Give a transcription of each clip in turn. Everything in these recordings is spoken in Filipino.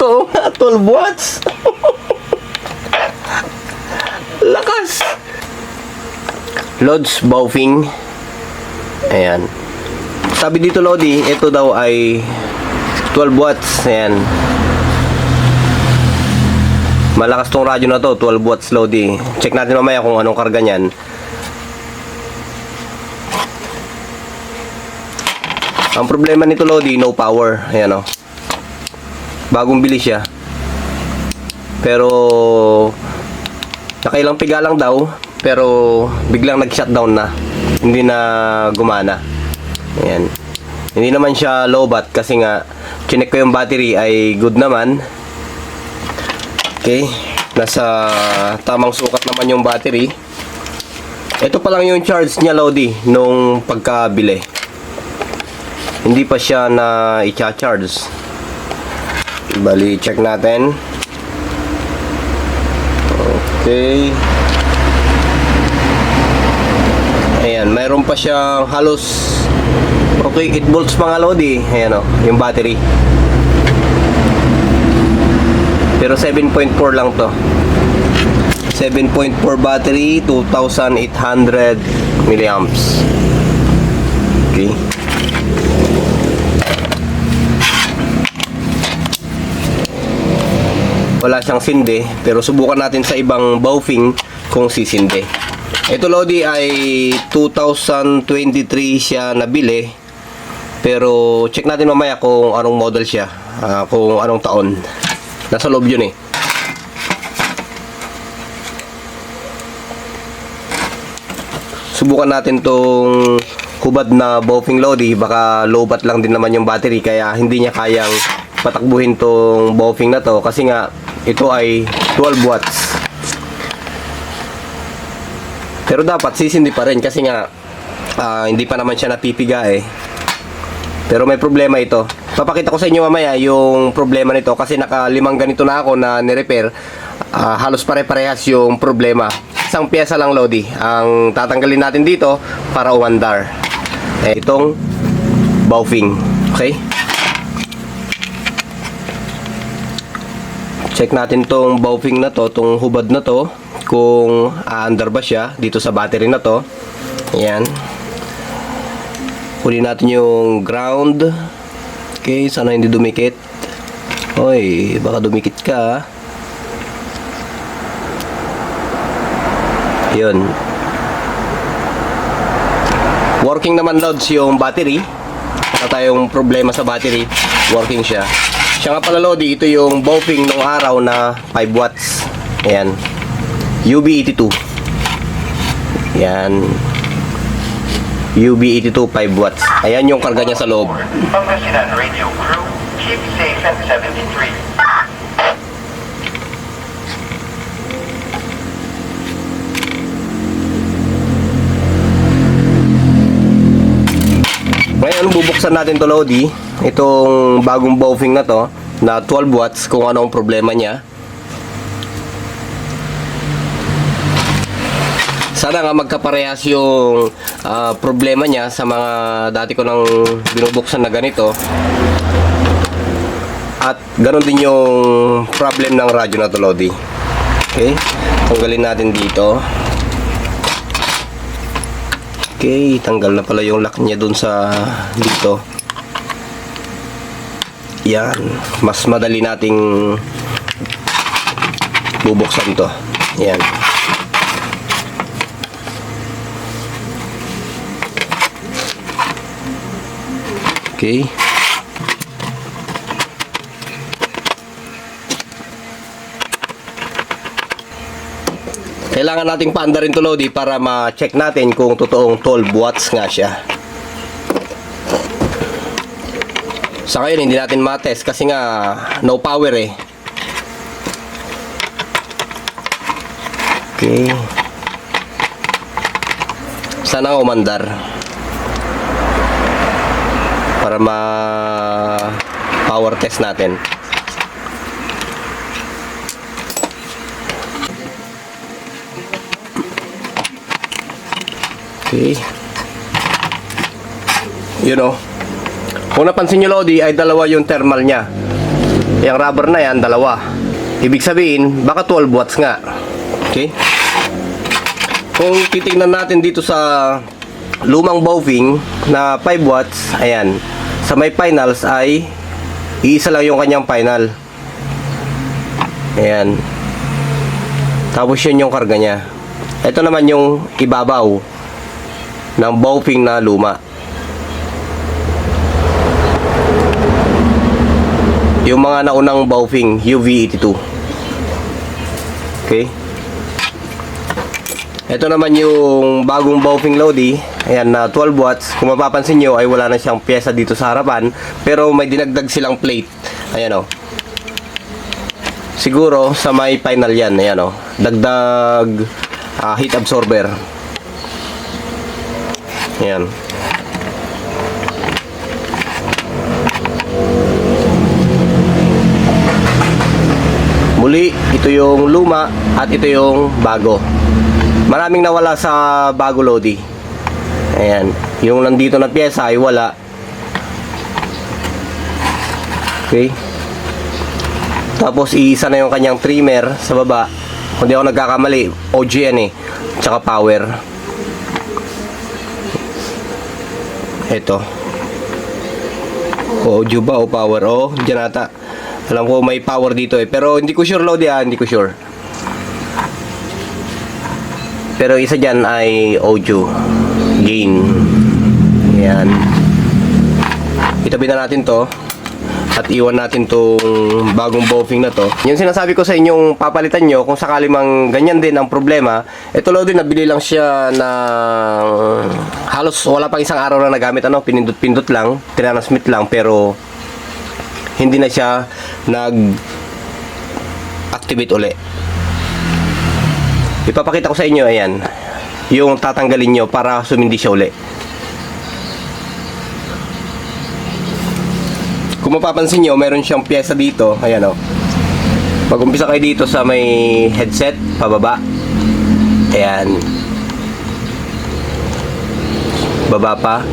Totoo nga, 12 watts. Lakas. Lods Baofeng. Ayan. Sabi dito, Lodi, ito daw ay 12 watts. Ayan. Malakas tong radyo na to, 12 watts, Lodi. Check natin mamaya kung anong karga niyan. Ang problema nito, Lodi, no power. Ayan o. Bagong bili siya. Pero nakailang piga lang daw. Pero biglang nag-shutdown na. Hindi na gumana. Ayan. Hindi naman siya lowbat kasi nga chinek ko yung battery ay good naman. Okay. Nasa tamang sukat naman yung battery. Ito pa lang yung charge niya, Lodi, nung pagkabili. Hindi pa siya na i-charge. Bali, check natin. Okay. Ayan, mayroon pa siyang halos okay, 8 volts pa nga, Lodi. Ayan o, yung battery. Pero 7.4 lang to. 7.4 battery, 2,800 milliamps. Okay. Wala siyang sindi, pero subukan natin sa ibang Baofeng kung sisindi. Ito, Lodi, ay 2023 siya nabili, pero check natin mamaya kung anong model siya, kung anong taon. Nasa loob yun eh. Subukan natin tong hubad na Baofeng, Lodi. Baka lowbat lang din naman yung battery, kaya hindi niya kayang patakbuhin tong Baofeng na to, kasi nga ito ay 12 watts. Pero dapat sisindi pa rin kasi nga hindi pa naman siya napipiga eh. Pero may problema ito. Papakita ko sa inyo mamaya yung problema nito kasi naka-5 ganito na ako na ni-repair. Halos pare-parehas yung problema. Isang pyesa lang, Lodi, ang tatanggalin natin dito para umandar. Itong Baofeng. Okay? Check natin tong Baofeng na to, tong hubad na to, kung aandar ba siya dito sa battery na to. Ayan. Kunin natin yung ground. Okay, sana hindi dumikit. Hoy, baka dumikit ka. Yun. Working naman, Lods, yung battery. Wala tayong problema sa battery. Working siya. Siya nga pala, Lodi, ito yung Baofeng nung araw na 5 watts. Ayan. UB82. Ayan. UB82 5 watts. Ayan yung karga niya sa loob. Pangasinan Radio Crew, keep safe at 73. Ngayon, bubuksan natin to, Lodi. Itong bagong Baofeng na to, na 12 watts, kung anong problema niya. Sana nga magkaparehas yung problema niya sa mga dati ko nang binubuksan na ganito. At ganoon din yung problem ng radyo na to, Lodi. Okay, tanggalin natin dito. Okay, tanggal na pala yung lock niya dun sa dito. Yan, mas madali nating bubuksan to. Yan. Okay. Kailangan nating paandarin to, Lodi, para ma-check natin kung totoong 12 watts nga siya. Sa ngayon, hindi natin ma-test kasi nga no power eh. Okay. Sana umandar. Para ma-power test natin. Okay. You know, kung napansin nyo, Lodi, ay dalawa yung thermal nya. Yung rubber na yan, dalawa. Ibig sabihin, baka 12 watts nga. Okay? Kung titingnan natin dito sa lumang Baofeng na 5 watts, ayan, sa may finals ay iisa lang yung kanyang final. Ayan. Tapos yun yung karga niya. Ito naman yung ibabaw ng Baofeng na luma. Yung mga naunang Baofeng UV82. Okay? Ito naman yung bagong Baofeng Lodi. Ayan, na 12 watts. Kung mapapansin nyo ay wala na siyang pyesa dito sa harapan, pero may dinagdag silang plate. Ayan o. Siguro sa may final yan. Ayan o. Dagdag heat absorber. Ayan. Muli, ito yung luma at ito yung bago. Maraming nawala sa bago Lodi. Ayan. Yung nandito na pyesa ay wala. Okay. Tapos iisa na yung kanyang trimmer sa baba. Kung di ako nagkakamali, OGN eh. Tsaka power. Ito. Audio ba o power? Oh, dyan ata. Alam ko may power dito eh. Pero hindi ko sure Lodi hindi ko sure. Pero isa dyan ay audio gain. Ayan. Itabi na natin to. At iwan natin tong bagong Baofeng na to. Yung sinasabi ko sa inyong papalitan nyo, kung sakali mang ganyan din ang problema, ito Lodi, nabili lang siya na halos wala pang isang araw na nagamit. Pinindot-pindot lang, tinanasmit lang, pero hindi na siya nag-activate uli. Ipapakita ko sa inyo, ayan, yung tatanggalin nyo para sumindi siya uli. Kung mapapansin nyo, meron siyang pyesa dito. Ayan o. Pag umpisa kayo dito sa may headset, pababa. Ayan. Baba pa.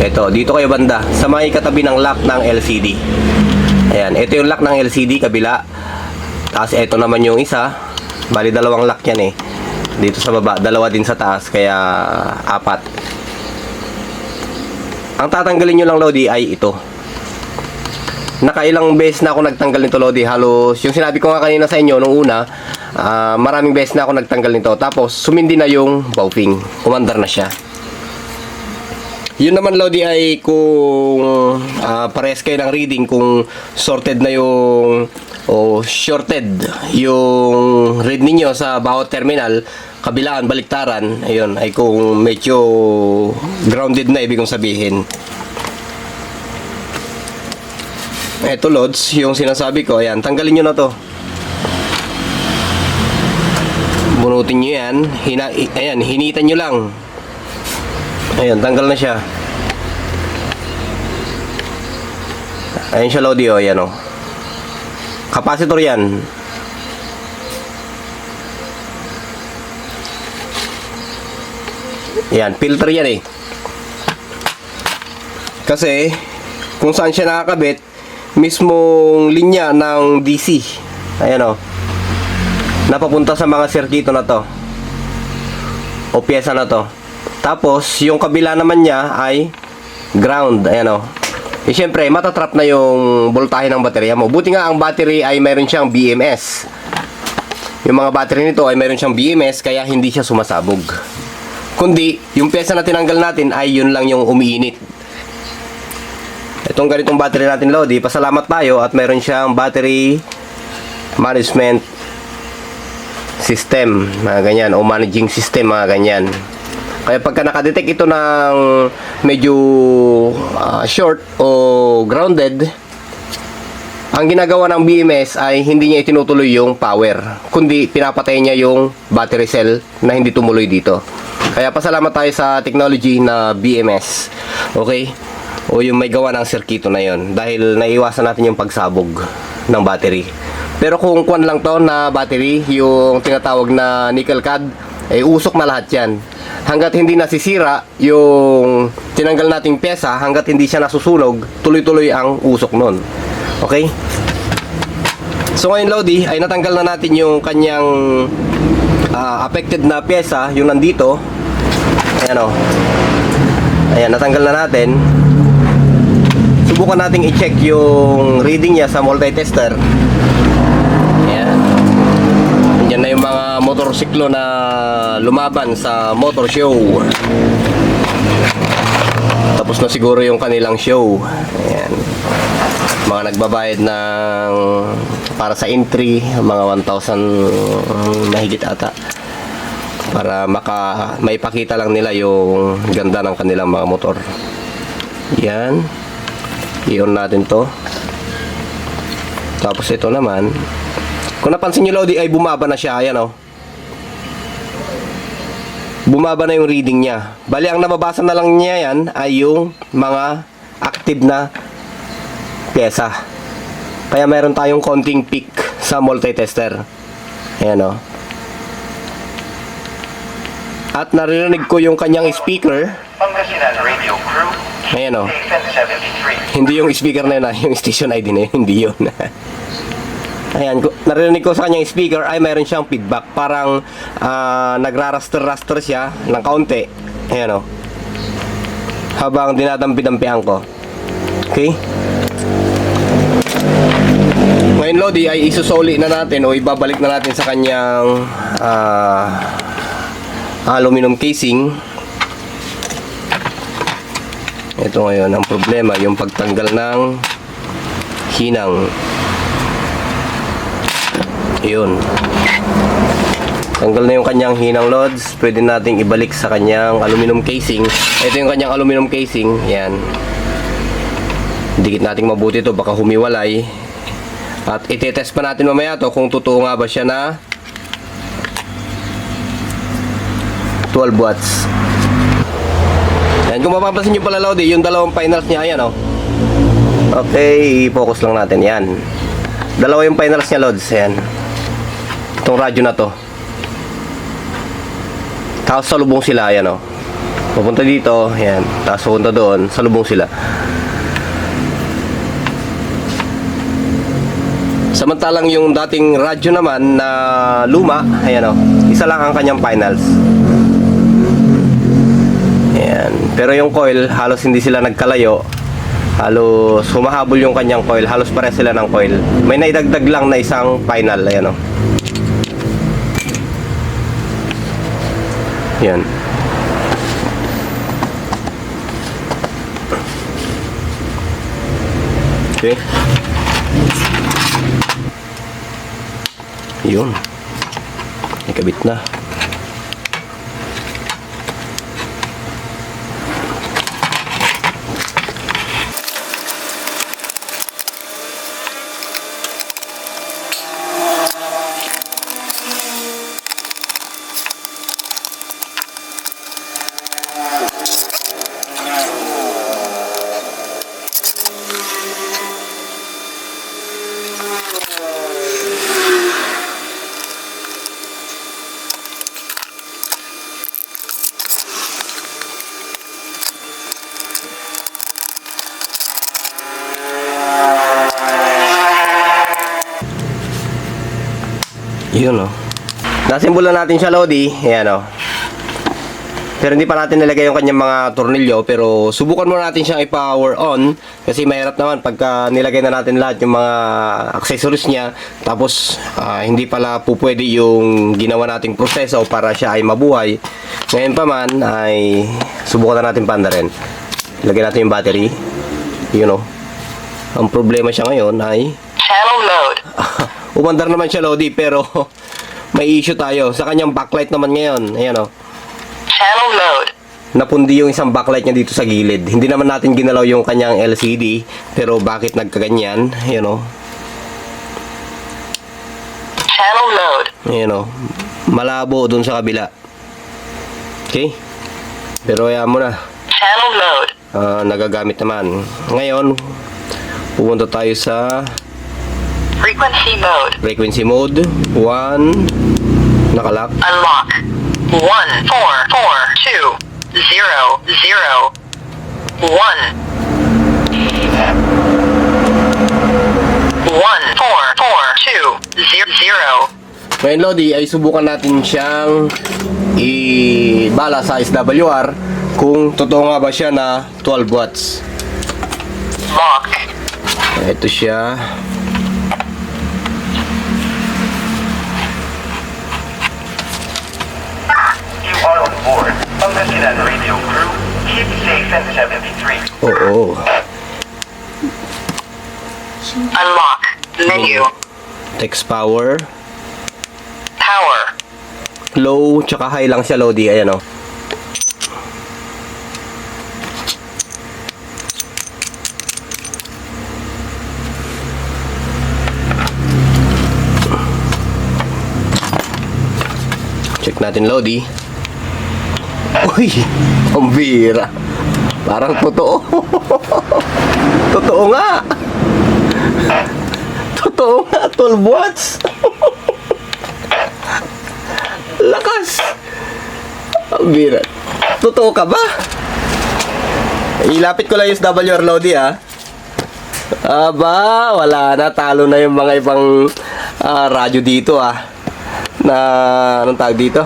Ito, dito kayo banda. Sa may katabi ng lock ng LCD. Ayan, ito yung lock ng LCD, kabila. Tapos ito naman yung isa. Bali, dalawang lock yan eh. Dito sa baba, dalawa din sa taas, kaya 4. Ang tatanggalin nyo lang Lodi ay ito. Nakailang beses na ako nagtanggal nito Lodi. Halos, yung sinabi ko nga kanina sa inyo nung una, maraming beses na ako nagtanggal nito. Tapos, sumindi na yung Baofeng. Umandar na siya. Yun naman Lodi ay kung parehas kayo ng reading, kung sorted na yung shorted yung read ninyo sa bawat terminal, kabilaan, baliktaran, ayun, ay kung medyo grounded na, ibig kong sabihin. Eto loads, yung sinasabi ko, ayan, tanggalin nyo na to. Bunutin nyo yan, ayan, hinitan nyo lang. Ayan, tanggal na siya. Ayan siya Lodi, ayan o. Capacitor yan. Yan, filter yan eh. Kasi kung saan siya nakakabit, mismong linya ng DC. Ayan o. Napapunta sa mga sirkito na to. O pyesa na to. Tapos, yung kabila naman niya ay ground. Ayan o. Eh, syempre, matatrap na yung voltahe ng baterya mo. Buti nga ang battery ay mayroon siyang BMS. Yung mga battery nito ay mayroon siyang BMS, kaya hindi siya sumasabog. Kundi, yung pyesa na tinanggal natin ay yun lang yung umiinit. Itong ganitong battery natin Lodi, pasalamat tayo at mayroon siyang battery management system, mga ganyan, o managing system, mga ganyan. Kaya pagka nakadetect ito ng medyo short o grounded, ang ginagawa ng BMS ay hindi niya itinutuloy yung power, kundi pinapatay niya yung battery cell na hindi tumuloy dito. Kaya pasalamat tayo sa technology na BMS. Okay? O yung may gawa ng sirkito na yon, dahil naiwasan natin yung pagsabog ng battery. Pero kung kwan lang to na battery, yung tinatawag na nickel cad, eh usok na lahat yan. Hanggat hindi nasisira yung tinanggal nating pyesa, hanggat hindi siya nasusunog, tuloy-tuloy ang usok nun. Okay? So ngayon Lodi, ay natanggal na natin yung kanyang affected na pyesa, yung nandito. Ayan o. Ayan, natanggal na natin. Subukan nating i-check yung reading niya sa multitester. Ayan. Yan na yung mga motorsiklo na lumaban sa motor show. Tapos na siguro yung kanilang show. Ayan. Mga nagbabayad ng para sa entry, mga 1,000 mahigit ata. Para maipakita lang nila yung ganda ng kanilang mga motor. Yan. I-on natin to. Tapos ito naman, kung napansin nyo Lodi, ay bumaba na siya. Ayan o. Bumaba na yung reading niya. Bali, ang nababasa na lang niya yan ay yung mga active na pyesa. Kaya meron tayong konting peak sa multitester. Ayan o. At naririnig ko yung kanyang speaker. Pangasinan Radio Crew, Ayan o. Station 73. Hindi yung speaker na yun, yung station ID na yun. Hindi yun. Ayan, narinig ko sa kanyang speaker ay mayroon siyang feedback. Parang nagraraster-raster siya ng kaunti. Ayan o. Habang dinadampi-dampihan ko. Okay? Ngayon Lodi ay isusoli na natin o ibabalik na natin sa kanyang aluminum casing. Ito ngayon ang problema, yung pagtanggal ng hinang. Yun. Tanggal na yung kanyang hinang loads. Pwede nating ibalik sa kanyang aluminum casing. Ito yung kanyang aluminum casing. Yan. Dikit nating mabuti to, baka humiwalay. At itetest pa natin mamaya to kung totoo nga ba siya na 12 watts. Yan, kung mapapansin nyo pala Lodi, yung dalawang finals niya, ayan o. Okay, i-focus lang natin. Yan. Dalawa yung finals niya Lods. Yan. Itong radyo na to. Tapos salubong sila, ayan o. Pupunta dito, yan. Tapos pupunta doon, salubong sila. Samantalang yung dating radyo naman na luma, ayan o. Isa lang ang kanyang finals. Ayan. Pero yung coil, halos hindi sila nagkalayo. Halos humahabol yung kanyang coil. Halos pare sila ng coil. May naidagdag lang na isang final. Ayan o. Yan. Okay. Yun. Ikabit na. Yun o. Nasimbolan natin siya Lodi. Ayan o. Pero hindi pa natin nilagay yung kanyang mga tornilyo. Pero subukan muna natin siyang i-power on. Kasi mahirap naman pagka nilagay na natin lahat yung mga accessories niya. Tapos hindi pala pupwede yung ginawa nating proseso para siya ay mabuhay. Ngayon pa man ay subukan na natin panda rin. Ilagay natin yung battery. Yun o. Ang problema siya ngayon ay Channel mode. umandar naman siya Lodi, pero may issue tayo sa kanyang backlight naman ngayon. Ayan o. Channel mode. Napundi yung isang backlight niya dito sa gilid. Hindi naman natin ginalaw yung kanyang LCD, pero bakit nagkaganyan? Ayan o. Channel mode. Ayan o. Malabo dun sa kabila. Okay? Pero ayan mo na. Channel mode. Nagagamit naman. Ngayon, pupunta tayo sa Frequency mode. frequency mode. 1. Nakalock. Unlock. 1 4 4 2 0 0 1 1 4 4 2 Ngayon, Lodi, ay subukan natin siyang ibala sa SWR kung totoo nga ba siya na 12 watts. Lock. Ito siya. You are on board. Attention and radio crew. Keep safe in 73. Oo. Unlock. Menu. Text power. Power. Low, tsaka high lang siya, Lodi. Ayan, o. Check natin, Lodi. Uy, ang bira. Parang totoo. Totoo nga. Totoo nga, 12 watts. Lakas. Ang bira. Totoo ka ba? Ilapit ko lang yung SWR, Lodi, ha. Aba, wala na. Talo na yung mga ibang radyo dito, na anong tawag dito?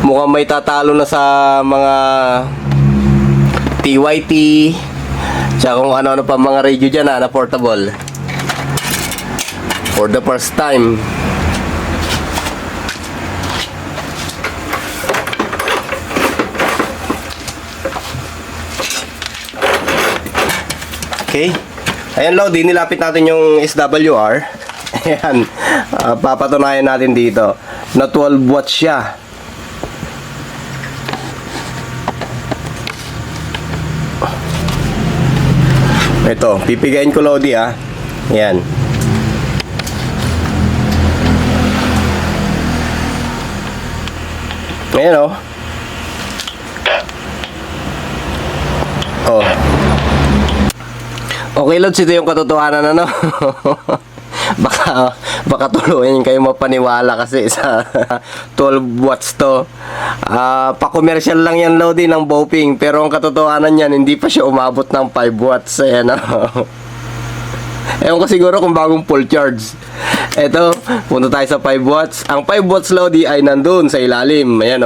Mukhang may tatalo na sa mga TYT tsaka kung ano-ano pa mga radio dyan na portable for the first time. Okay. Ayan, Lodi, nilapit natin yung SWR. Ayan, papatunayan natin dito na 12 watts siya. Ito, pipigayin ko, Lodi, Ayan. Ayan, oh. Oh. Okay, Lods, ito yung katotohanan, ano? baka tuluyan kayo mapaniwala kasi sa 12 watts to. Pa-commercial lang yan, Lodi, ng Boping. Pero ang katotohanan yan, hindi pa siya umabot ng 5 watts. Ayan, ewan ko siguro kung bagong full charge. Eto, punta tayo sa 5 watts. Ang 5 watts, Lodi, ay nandun sa ilalim. Ayan,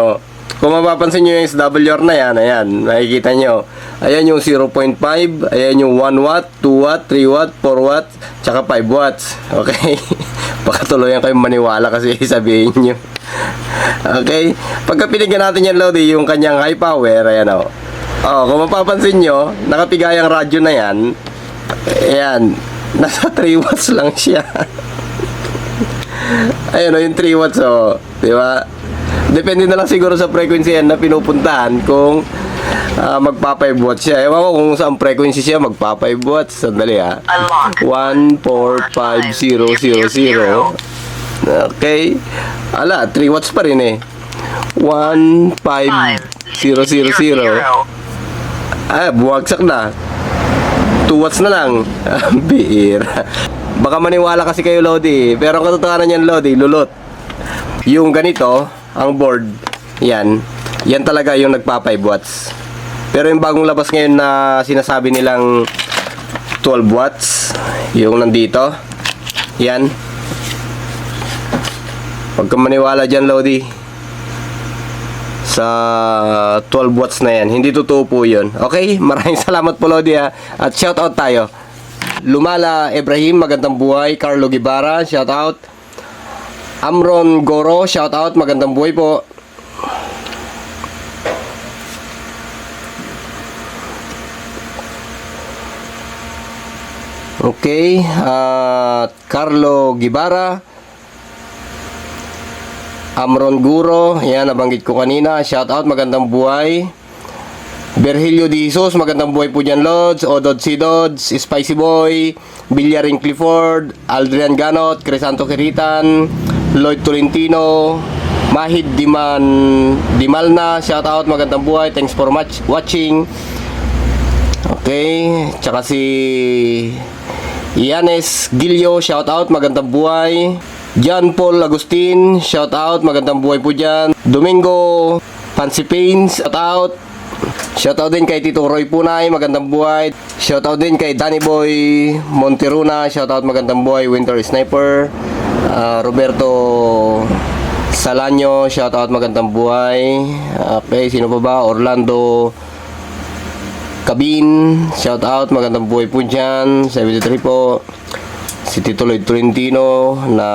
Kung mapapansin nyo yung SWR na yan, ayan, makikita nyo. Ayan yung 0.5, ayan yung 1 watt, 2 watt, 3 watt, 4 watt, tsaka 5 watts. Okay? Baka tuluyan kayong maniwala kasi sabihin nyo. Okay? Pagka pinigyan natin yan, Lodi, yung kanyang high power, ayan, kung mapapansin nyo, nakapigayang radyo na yan, ayan, nasa 3 watts lang siya. Ayan, yung 3 watts, di ba? Depende na lang siguro sa frequency yan na pinupuntahan kung magpa 5 watts siya. Ewan ko kung saan frequency siya magpa 5 watts. Sandali, 14500. Okay. Ala, 3 watts pa rin eh. 15000. Buwagsak na. 2 watts na lang. Bihira. Baka maniwala kasi kayo, Lodi. Pero ang katotohanan niyan, Lodi, lulot. Yung ganito, ang board, yan talaga yung nagpa 5 watts. Pero yung bagong labas ngayon na sinasabi nilang 12 watts, yung nandito, yan. Huwag kang maniwala dyan, Lodi, sa 12 watts na yan. Hindi totoo po yun. Okay, maraming salamat po, Lodi, at shout out tayo. Lumala Ibrahim, magandang buhay. Carlo Guevara, shout out. Amron Goro, shout out, magandang buhay po. Okay, Carlo Guevara, Amron Guro, yan, nabanggit ko kanina, shout out, magandang buhay. Virgilio Di Jesus, magandang buhay po dyan, Lods. Odod Sidods, Spicy Boy, Villaring Clifford, Aldrian Ganot, Crisanto Kiritan, Lloyd Tolentino, Mahid Dimalna, shout out, magandang buhay, thanks for watching. Okay, tsaka si Yanes Gilio, shout out, magandang buhay. John Paul Agustin, shout out, magandang buhay po dyan. Domingo Pansipins, shout out. Shoutout din kay Tito Roy Punay, magandang buhay. Shoutout din kay Danny Boy Monteruna, shoutout magandang buhay. Winter Sniper, Roberto Salanyo, shoutout magandang buhay. Okay, sino pa ba? Orlando Cabin, shoutout magandang buhay po dyan. 73 po. Si Tito Lloyd Trentino na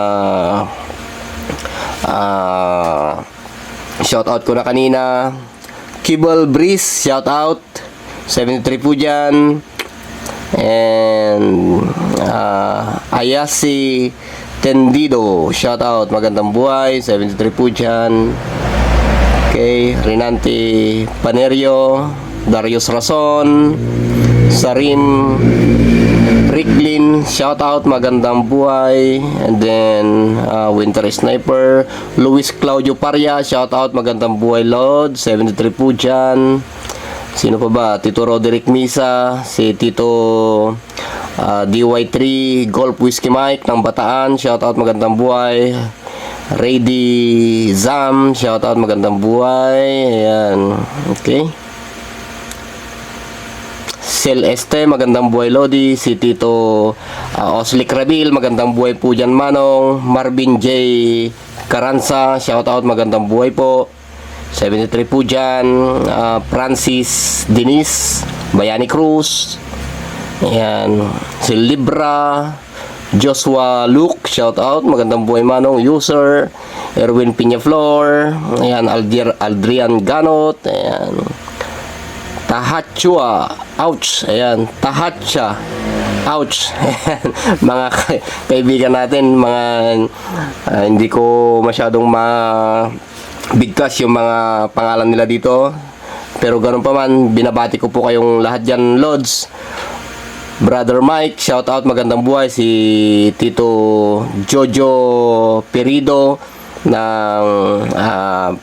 shoutout ko na kanina. Kibble Breeze, shoutout 73 po dyan. And Ayasi Tendido, shoutout magandang buhay 73 po dyan. Okay, Renante Panerio, Darius Rason, Sarim Ricklin, shoutout magandang buhay. And then Winter Sniper, Luis Claudio Paria, shoutout magandang buhay Lord 73 po dyan. Sino pa ba? Tito Roderick Misa, si Tito DY3 Golf Whiskey Mike ng Bataan, shoutout magandang buhay. Rady Zam, shoutout magandang buhay. Ayan, okay. Celeste, magandang buhay Lodi. Si Tito Oslick Rabil, magandang buhay po dyan Manong. Marvin J. Caranza, shoutout magandang buhay po 73 po dyan. Francis Denise Bayani Cruz, ayan. Si Libra Joshua Luke, shoutout magandang buhay Manong. User Erwin Piñaflor, ayan. Aldrian Ganot, ayan. Tahachua, ouch, ayan, Tahacha, ouch. Mga kaibigan natin, mga hindi ko masyadong bigkas yung mga pangalan nila dito, pero ganun pa man, binabati ko po kayong lahat dyan, Lods. Brother Mike, shout out magandang buhay. Si Tito Jojo Perido ng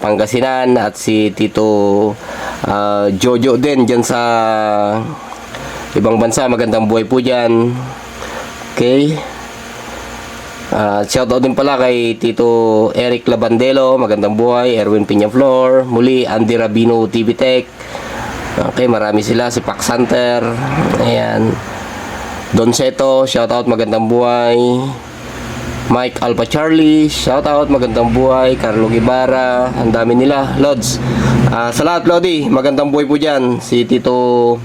Pangasinan, at si Tito Jojo din dyan sa ibang bansa, magandang buhay po dyan. Okay, shoutout din pala kay Tito Eric Labandelo, magandang buhay. Erwin Piñaflor, muli Andy Rabino TV Tech, okay, marami sila. Si Pax Hunter, ayan. Don Seto, shoutout magandang buhay. Mike Alpha Charlie, shoutout magandang buhay. Carlo Guevara, ang dami nila, Lods. Sa lahat, Lodi, magandang buhay po dyan. Si Tito,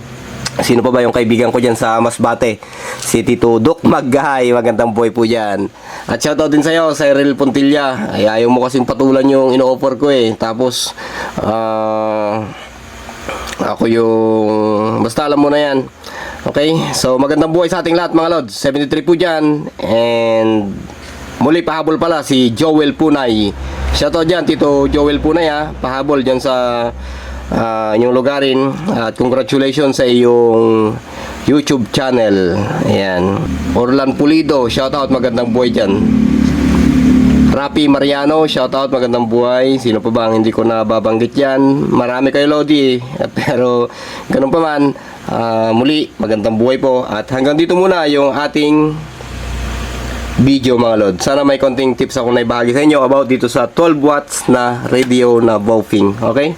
sino pa ba yung kaibigan ko dyan sa Masbate? Si Tito Doc Maggahay, magandang buhay po dyan. At shoutout din sa'yo, sa Cyril Pontilla. Ay, ayaw mo kasing patulan yung ino-offer ko eh. Tapos, ako yung, basta alam mo na yan. Okay, so magandang buhay sa ating lahat mga Lods. 73 po dyan. And muli pahabol pala si Joel Punay. Shoutout dyan, Tito Joel Punay ha. Pahabol dyan sa inyong lugarin. At congratulations sa iyong YouTube channel. Ayan. Orlan Pulido, shoutout magandang buhay dyan. Rapi Mariano, shoutout magandang buhay. Sino pa ba ang hindi ko nababanggit yan? Marami kayo Lodi. Pero ganun pa man, muli magandang buhay po. At hanggang dito muna yung ating video mga Lord. Sana may konting tips ako na ibahagi sa inyo about dito sa 12 watts na radio na Baofeng. Okay?